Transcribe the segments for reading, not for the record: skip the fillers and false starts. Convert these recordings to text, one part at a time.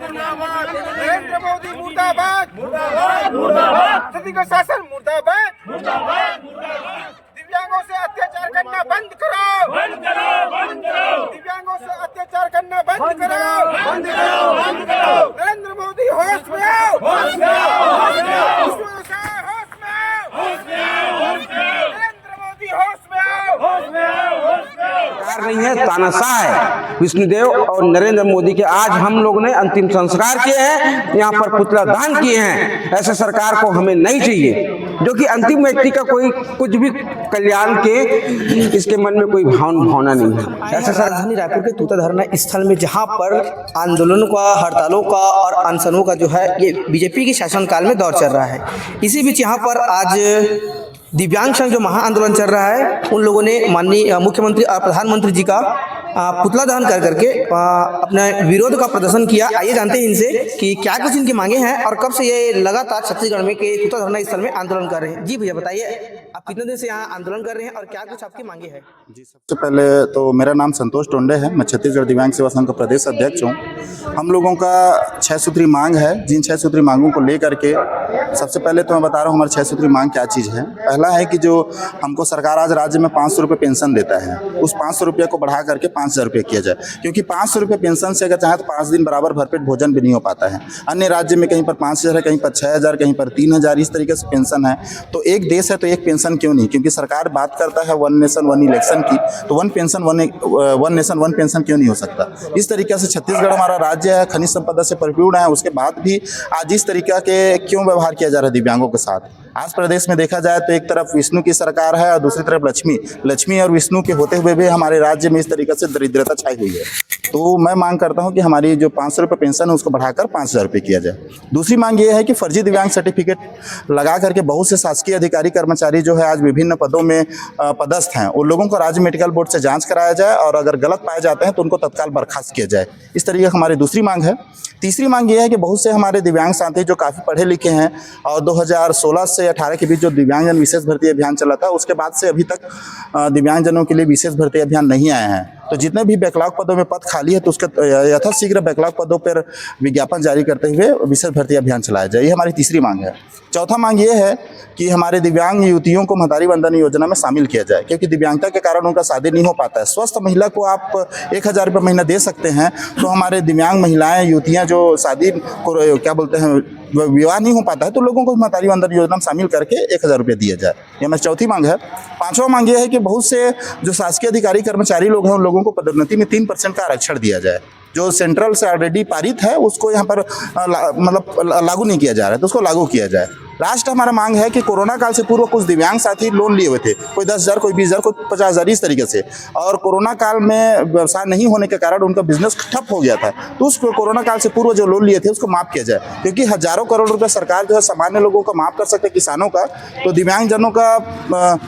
नरेंद्र मोदी मुर्दाबाद, सदी का शासन मुर्दाबाद, दिव्यांगों से अत्याचार करना बंद करो, दिव्यांगों से अत्याचार करना बंद करो, नरेंद्र मोदी होश में आओ, नरेंद्र मोदी होश में आओ। नहीं है, तानाशाह है विष्णुदेव और नरेंद्र मोदी के। आज हम लोग ने अंतिम संस्कार किए हैं, यहाँ पर पुतला दान किए हैं। ऐसे सरकार को हमें नहीं चाहिए जो कि अंतिम व्यक्ति का कोई कुछ भी कल्याण के इसके मन में कोई भावना नहीं है। ऐसे राजधानी रायपुर के तूता धरना स्थल में जहाँ पर आंदोलनों का, हड़तालों का और अनशनों का जो है ये बीजेपी के शासनकाल में दौर चल रहा है। इसी बीच यहाँ पर आज दिव्यांग संघ जो महाआंदोलन चल रहा है, उन लोगों ने माननीय मुख्यमंत्री और प्रधानमंत्री जी का पुतला दहन कर करके अपना विरोध का प्रदर्शन किया। आइए जानते हैं इनसे कि क्या कुछ इनकी मांगे हैं और कब से ये लगातार छत्तीसगढ़ में के तूता धरना स्थल में आंदोलन कर रहे हैं। जी भैया बताइए, आप कितने दिन से यहाँ आंदोलन कर रहे हैं और क्या कुछ आपकी मांगे हैं? जी, सबसे पहले तो मेरा नाम संतोष टोंडे है। मैं छत्तीसगढ़ दिव्यांग सेवा संघ का प्रदेश अध्यक्ष हूँ। हम लोगों का 6 सूत्री मांग है। जिन 6 सूत्री मांगों को लेकर के सबसे पहले तो मैं बता रहा हूँ हमारी 6 सूत्री मांग क्या चीज़ है। पहला है कि जो हमको सरकार आज राज्य में 500 रुपये पेंशन देता है, उस 500 रुपये को बढ़ा करके 5000 रुपये किया जाए, क्योंकि 500 रुपये पेंशन से अगर चाहे तो 5 दिन बराबर भरपेट भोजन भी नहीं हो पाता है। अन्य राज्य में कहीं पर 5000 है, कहीं पर 6000, कहीं पर 3000, इस तरीके से पेंशन है। तो एक देश है तो एक पेंशन क्यों नहीं? क्योंकि सरकार बात करता है वन नेशन वन इलेक्शन की, तो वन नेशन वन पेंशन क्यों नहीं हो सकता? इस तरीके से छत्तीसगढ़ हमारा राज्य है, खनिज संपदा से परिपूर्ण है, उसके बाद भी आज इस तरीके के क्यों व्यवहार किया जा रहा है दिव्यांगों के साथ? आज प्रदेश में देखा जाए तो एक तरफ विष्णु की सरकार है और दूसरी तरफ लक्ष्मी और विष्णु के होते हुए भी हमारे राज्य में इस तरीके से दरिद्रता छाई हुई है। तो मैं मांग करता हूं कि हमारी जो 500 रुपये पेंशन है उसको बढ़ाकर 5000 रुपये किया जाए। दूसरी मांग ये है कि फर्जी दिव्यांग सर्टिफिकेट लगा करके बहुत से शासकीय अधिकारी कर्मचारी जो है आज विभिन्न पदों में पदस्थ हैं, उन लोगों को राज्य मेडिकल बोर्ड से जाँच कराया जाए और अगर गलत पाए जाते हैं तो उनको तत्काल बर्खास्त किया जाए। इस तरीके की हमारी दूसरी मांग है। तीसरी मांग ये है कि बहुत से हमारे दिव्यांग साथी जो काफ़ी पढ़े लिखे हैं और 2016 से 18 के बीच जो दिव्यांगजन विशेष भर्ती अभियान चला था, उसके बाद से अभी तक दिव्यांगजनों के लिए विशेष भर्ती अभियान नहीं आए हैं। तो जितने भी बैकलॉग पदों में पद खाली है तो उसके यथाशीघ्र बैकलॉग पदों पर विज्ञापन जारी करते हुए विशेष भर्ती अभियान चलाया जाए। ये हमारी तीसरी मांग है। चौथा मांग ये है कि हमारे दिव्यांग युवतियों को महतारी वंदन योजना में शामिल किया जाए, क्योंकि दिव्यांगता के कारण उनका शादी नहीं हो पाता है। स्वस्थ महिला को आप 1000 रुपये महीना दे सकते हैं, तो हमारे दिव्यांग महिलाएं युवतियां जो शादी को क्या बोलते हैं विवाह नहीं हो पाता है, तो लोगों को महतारी वंदन योजना में शामिल करके 1000 रुपये दिया जाए। ये हमारी चौथी मांग है। पांचवा मांग ये है कि बहुत से जो शासकीय अधिकारी कर्मचारी लोग हैं उन लोगों को पदोन्नति में 3% का आरक्षण दिया जाए। जो सेंट्रल से ऑलरेडी पारित है उसको यहाँ पर लागू नहीं किया जा रहा है, तो उसको लागू किया जाए। लास्ट हमारा मांग है कि कोरोना काल से पूर्व कुछ दिव्यांग साथी लोन लिए हुए थे, कोई 10,000, कोई 20,000, कोई 50,000, इस तरीके से, और कोरोना काल में व्यवसाय नहीं होने के कारण उनका बिजनेस ठप हो गया था। तो उस कोरोना काल से पूर्व जो लोन लिए थे उसको माफ़ किया जाए, क्योंकि हजारों करोड़ रुपये सरकार जो है सामान्य लोगों का माफ़ कर सकते, किसानों का, तो दिव्यांगजनों का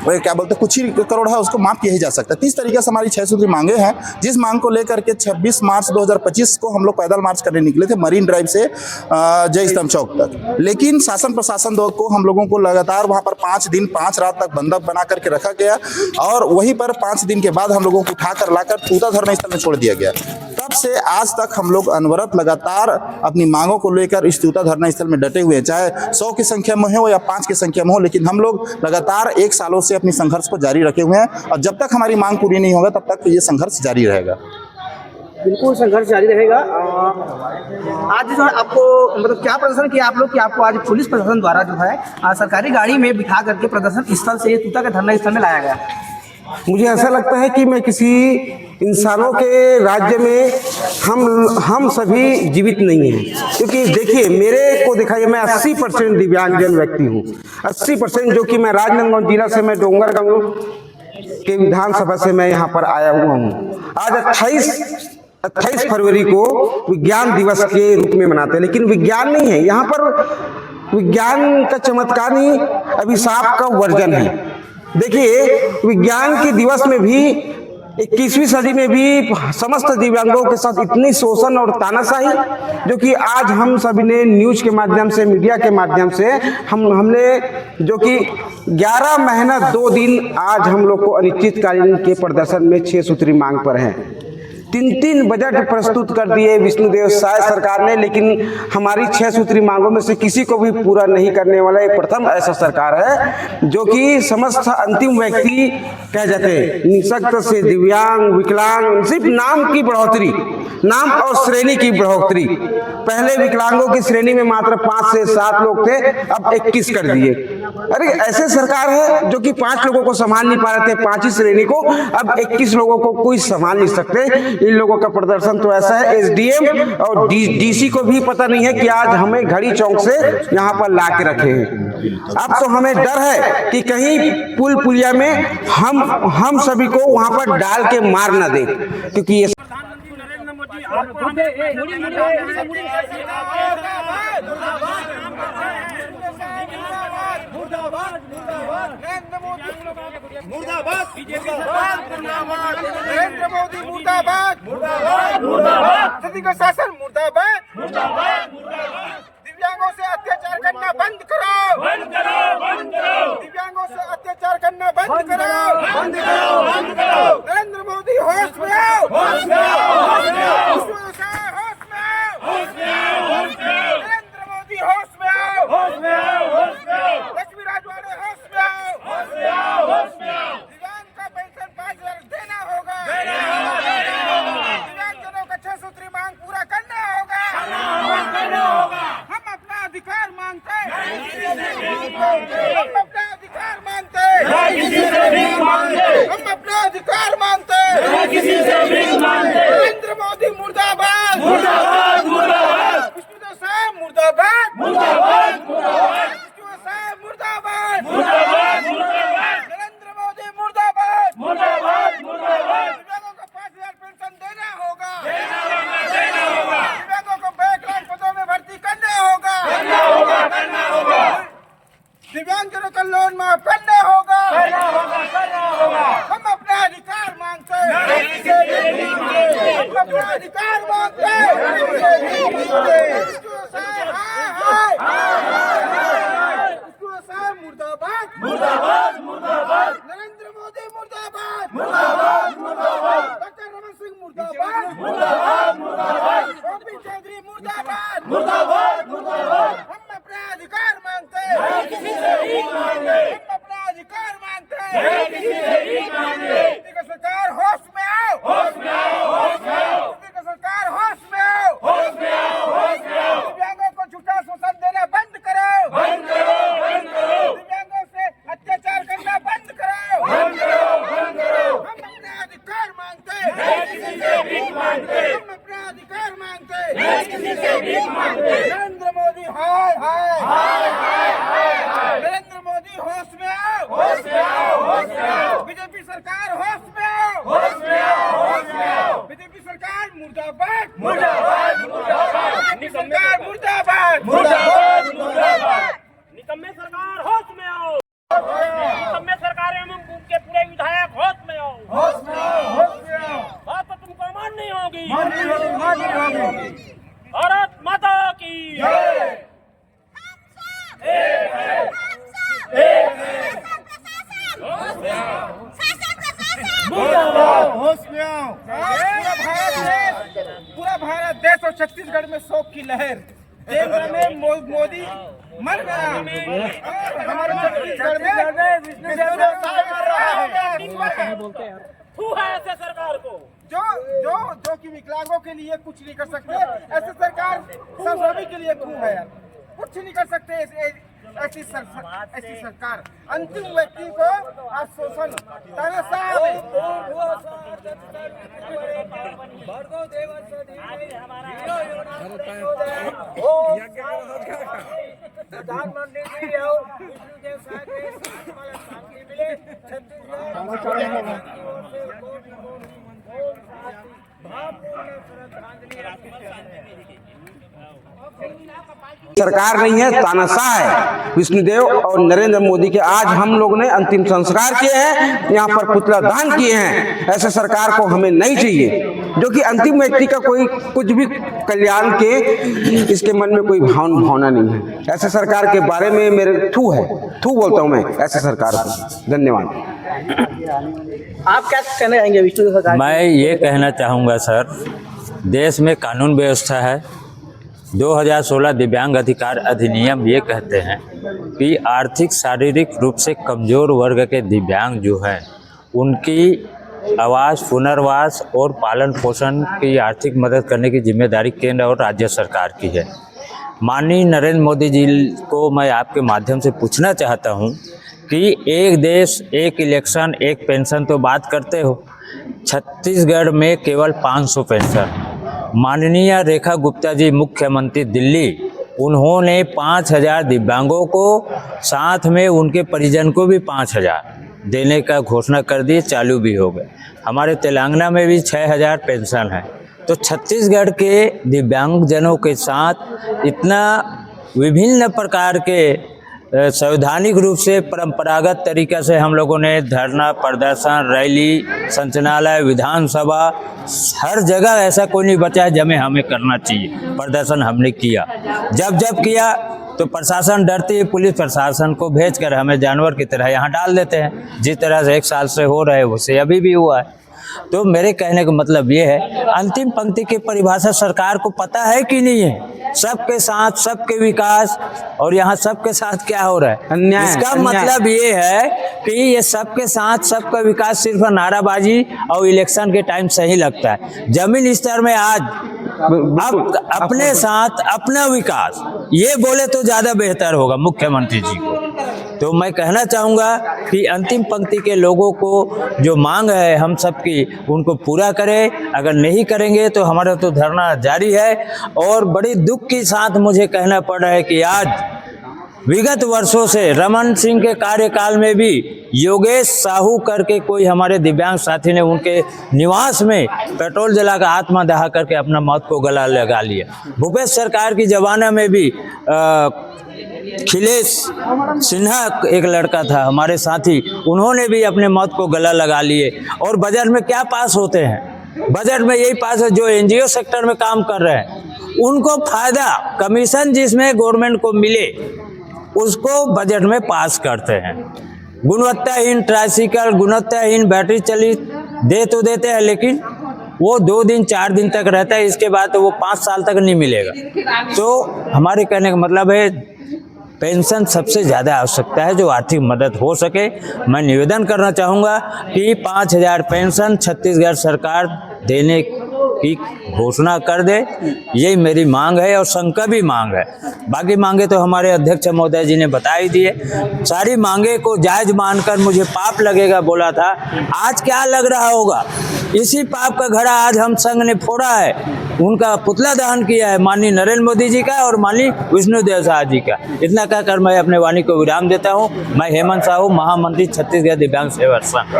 क्या बोलते हैं कुछ ही करोड़ है उसको माफ़ किया ही जा सकता है। 30 तरीके से हमारी 6 सूत्री मांगे हैं, जिस मांग को लेकर के 26 मार्च 2025 को हम लोग पैदल मार्च करने निकले थे मरीन ड्राइव से जय स्तंभ चौक तक। लेकिन शासन प्रशासन को हम लोगों को लगातार वहां पर 5 दिन 5 रात तक बंधक बना करके रखा गया और वहीं पर 5 दिन के बाद हम लोगों को उठाकर लाकर तूता धरना स्थल में छोड़ दिया गया। तब से आज तक हम लोग अनवरत लगातार अपनी मांगों को लेकर इस तूता धरना स्थल में डटे हुए हैं, चाहे 100 की संख्या में हो या 5 की संख्या में हो, लेकिन हम लोग लगातार 1 सालों से अपनी संघर्ष को जारी रखे हुए हैं और जब तक हमारी मांग पूरी नहीं होगा तब तक ये संघर्ष जारी रहेगा। बिल्कुल संघर्ष जारी रहेगा। आज जो है आपको मतलब क्या प्रदर्शन किया आप लोग कि आपको आज पुलिस प्रशासन द्वारा जो है सरकारी गाड़ी में बिठा करके प्रदर्शन स्थल से तूता के धरना स्थल में लाया गया? मुझे ऐसा लगता है कि मैं किसी इंसानों के राज्य में हम सभी जीवित नहीं हैं, क्योंकि देखिए मेरे को दिखाइए, मैं 80% दिव्यांगजन व्यक्ति हूँ। 80% जो कि मैं राजनांदगांव जिला से, मैं डोंगरगांव के विधानसभा से मैं यहाँ पर आया हुआ हूँ। आज 28 फरवरी को विज्ञान दिवस के रूप में मनाते हैं, लेकिन विज्ञान नहीं है यहाँ पर। विज्ञान का चमत्कार नहीं, अभिशाप का वर्जन है। देखिए विज्ञान के दिवस में भी 21वीं सदी में भी समस्त दिव्यांगों के साथ इतनी शोषण और तानाशाही, जो कि आज हम सभी ने न्यूज के माध्यम से, मीडिया के माध्यम से हमने जो कि 11 महीना 2 दिन आज हम लोग को अनिश्चितकालीन के प्रदर्शन में 6 सूत्री मांग पर हैं। 3 बजट प्रस्तुत कर दिए विष्णुदेव साय सरकार ने, लेकिन हमारी 6 सूत्री मांगों में से किसी को भी पूरा नहीं करने वाला एक प्रथम ऐसा सरकार है जो कि समस्त अंतिम व्यक्ति कह जाते हैं, निःशक्त से दिव्यांग, विकलांग, सिर्फ नाम की बढ़ोतरी, नाम और श्रेणी की बढ़ोतरी। पहले विकलांगों की श्रेणी में मात्र 5 से 7 लोग थे, अब 21 कर दिए। अरे ऐसे सरकार है जो कि 5 लोगों को संभाल नहीं पा रहे थे, 5 ही श्रेणी को, अब 21 लोगों को कोई संभाल नहीं सकते। इन लोगों का प्रदर्शन तो ऐसा है, एसडीएम और डीसी को भी पता नहीं है कि आज हमें घड़ी चौक से यहाँ पर ला के रखे हैं। अब तो हमें डर है कि कहीं पुल पुलिया में हम सभी को वहां पर डाल के मार न दे, क्योंकि ये मुर्दाबाद बीजेपी सरकार, मुर्दाबाद नरेंद्र मोदी, मुर्दाबाद मुर्दाबाद मुर्दाबाद सदी का शासन, मुर्दाबाद मुर्दाबाद मुर्दाबाद दिव्यांगों से अत्याचार करना बंद करो, बंद करो, बंद करो, दिव्यांगों से अत्याचार करना बंद करो, बंद करो, बंद करो। नरेंद्र मोदी होश में आओ, होश में आओ, होश में आओ, होश में आओ, होश में आओ, होश में आओ, नरेंद्र मोदी होश में आओ, होश में आओ, होश में आओ, लक्ष्मी राजवाड़े होश में आओ, होश में आओ, होश में आओ, दिव्यांग का पेंशन 5,000 देना होगा, देना होगा, दिव्यांगजनों का 6 सूत्री मांग पूरा करना होगा, करना होगा। हम अपना अधिकार मांगते हैं, हम अपना अधिकार मांगते हैं, हम अपना अधिकार मांगते हैं, किसी से भी मांगते। नरेंद्र मोदी मुर्दाबाद, मुर्दाबाद, मुर्दाबाद, विष्णुदेव साहब मुर्दाबाद, मुर्दाबाद, मुर्दाबाद, विष्णुदेव साहब मुर्दाबाद, मुर्दाबाद, मुर्दाबाद, नरेंद्र मोदी मुर्दाबाद, मुर्दाबाद, मुर्दाबाद, दिव्यांगों को 5,000 पेंशन देना होगा, देना होगा, देना होगा, दिव्यांगों को बैकलॉग पदों में भर्ती करना होगा, करना होगा, करना होगा, दिव्यांगजनों का लोन माफ करना होगा, करना होगा, करना होगा। हम अपना अधिकार मांगते हैं, हम अपना अधिकार मांगते हैं, मुर्दाबाद, मुर्दाबाद, मुर्दाबाद, नरेंद्र मोदी मुर्दाबाद, मुर्दाबाद, मुर्दाबाद, डॉक्टर रमन सिंह मुर्दाबाद, मुर्दाबाद, मुर्दाबाद, गोपी चौधरी मुर्दाबाद, मुर्दाबाद, मुर्दाबाद। हम अपना अधिकार मांगते हैं, किसी से भी मांगते, हम अपना अधिकार मांगते हैं, किसी से भी मांगते। सरकार होश में आओ, होश में आओ, होश में आओ, सरकार होश में आओ, होश में आओ, होश में आओ, दिव्यांगों को झूठा शोषण देना बंद करो, बंद करो, बंद करो, दिव्यांगों से अत्याचार करना बंद करो, बंद करो, बंद करो। हम अपना अधिकार मांगते हैं, किसी से भी मांगते, हम अपना अधिकार मांगते हैं, किसी से भी मांगते। नरेंद्र मोदी हाय हाय हाय हाय हाय हाय, नरेंद्र मोदी होश में आओ, होश में आओ, होश में आओ, बीजेपी सरकार होश में आओ, होश में आओ, होश में आओ, बीजेपी सरकार मुर्दाबाद, मुर्दाबाद, मुर्दाबाद, बीजेपी सरकार मुर्दाबाद, मुर्दाबाद, मुर्दाबाद, निकम्मे सरकार होश में आओ, निकम्मे सरकार एवं के पूरे विधायक होश में आओ, होश में आओ, होश में आओ। बात तो तुमको माननी होगी, माननी होगी, माननी होगी। भारत माता की जय। एक है, एक है, मुर्दाबाद, होश में आओ। पूरा भारत देश और छत्तीसगढ़ में शोक की लहर। केंद्र में मोदी मर गया, हमारे छत्तीसगढ़ में विष्णुदेव साय मर रहा है। तू है ऐसे सरकार को जो कि विकलांगों के लिए कुछ नहीं कर सकते, ऐसे सरकार सभी के लिए क्यों है यार, कुछ नहीं कर सकते। ऐसी सरकार अंतिम व्यक्ति को आज शोषण तानाशाह प्रधानमंत्री जी आओ, विष्णुदेव साय के शांति मिले, सरकार नहीं है, तानाशाह है विष्णुदेव और नरेंद्र मोदी के। आज हम लोग ने अंतिम संस्कार किए हैं, यहाँ पर पुतला दान किए हैं। ऐसे सरकार को हमें नहीं चाहिए, जो कि अंतिम व्यक्ति का कोई कुछ भी कल्याण के इसके मन में कोई भावना नहीं है। ऐसे सरकार के बारे में मेरे थू बोलता हूँ मैं ऐसे सरकार को। धन्यवाद। आप क्या कहना चाहेंगे विष्णु सरकार? मैं ये कहना चाहूँगा सर, देश में कानून व्यवस्था है। 2016 दिव्यांग अधिकार अधिनियम ये कहते हैं कि आर्थिक शारीरिक रूप से कमज़ोर वर्ग के दिव्यांग जो हैं उनकी आवास, पुनर्वास और पालन पोषण की आर्थिक मदद करने की जिम्मेदारी केंद्र और राज्य सरकार की है। माननीय नरेंद्र मोदी जी को मैं आपके माध्यम से पूछना चाहता हूँ कि एक देश, एक इलेक्शन, एक पेंशन तो बात करते हो, छत्तीसगढ़ में केवल 500 पेंशन। माननीय रेखा गुप्ता जी मुख्यमंत्री दिल्ली, उन्होंने 5000 दिव्यांगों को, साथ में उनके परिजन को भी 5000 देने का घोषणा कर दी, चालू भी हो गए। हमारे तेलंगाना में भी 6000 पेंशन है। तो छत्तीसगढ़ के दिव्यांगजनों के साथ इतना विभिन्न प्रकार के संवैधानिक रूप से परंपरागत तरीक़े से हम लोगों ने धरना, प्रदर्शन, रैली, संचालनालय, विधानसभा, हर जगह ऐसा कोई नहीं बचा है जब हमें करना चाहिए। प्रदर्शन हमने किया, जब किया तो प्रशासन डरती है, पुलिस प्रशासन को भेजकर हमें जानवर की तरह यहाँ डाल देते हैं। जिस तरह से 1 साल से हो रहे उससे अभी भी हुआ है। तो मेरे कहने का मतलब ये है, अंतिम पंक्ति की परिभाषा सरकार को पता है कि नहीं है? सबके साथ सबके विकास, और यहाँ सबके साथ क्या हो रहा है? अन्याय। इसका अन्याय। मतलब ये है कि ये सबके साथ सबका विकास सिर्फ नाराबाजी और इलेक्शन के टाइम सही लगता है। जमीन स्तर में आज अब अपने साथ अपना विकास ये बोले तो ज़्यादा बेहतर होगा मुख्यमंत्री जी को। तो मैं कहना चाहूँगा कि अंतिम पंक्ति के लोगों को जो मांग है हम सबकी, उनको पूरा करें। अगर नहीं करेंगे तो हमारा तो धरना जारी है। और बड़ी दुख के साथ मुझे कहना पड़ रहा है कि आज विगत वर्षों से रमन सिंह के कार्यकाल में भी योगेश साहू करके कोई हमारे दिव्यांग साथी ने उनके निवास में पेट्रोल जलाकर आत्मदाह करके अपना मौत को गला लगा लिया। भूपेश सरकार की जमाना में भी अखिलेश सिन्हा एक लड़का था हमारे साथी, उन्होंने भी अपने मौत को गला लगा लिए। और बजट में क्या पास होते हैं? बजट में यही पास है जो एनजीओ सेक्टर में काम कर रहे हैं उनको फायदा, कमीशन जिसमें गवर्नमेंट को मिले उसको बजट में पास करते हैं। गुणवत्ताहीन ट्राइसिकल, गुणवत्ताहीन बैटरी चलित दे तो देते हैं, लेकिन वो 2 दिन 4 दिन तक रहता है, इसके बाद तो वो 5 साल तक नहीं मिलेगा। तो हमारे कहने का मतलब है पेंशन सबसे ज़्यादा आवश्यकता है जो आर्थिक मदद हो सके। मैं निवेदन करना चाहूँगा कि 5000 पेंशन छत्तीसगढ़ सरकार देने की घोषणा कर दे, यही मेरी मांग है और संघ का भी मांग है। बाकी मांगे तो हमारे अध्यक्ष महोदय जी ने बता ही दिए। सारी मांगे को जायज मानकर मुझे पाप लगेगा बोला था, आज क्या लग रहा होगा? इसी पाप का घड़ा आज हम संघ ने फोड़ा है, उनका पुतला दहन किया है, माननीय नरेंद्र मोदी जी का और माननीय विष्णुदेव साह जी का। इतना कहकर मैं अपने वाणी को विराम देता हूँ। मैं हेमंत साहू, महामंत्री छत्तीसगढ़ दिव्यांग सेवा संघ।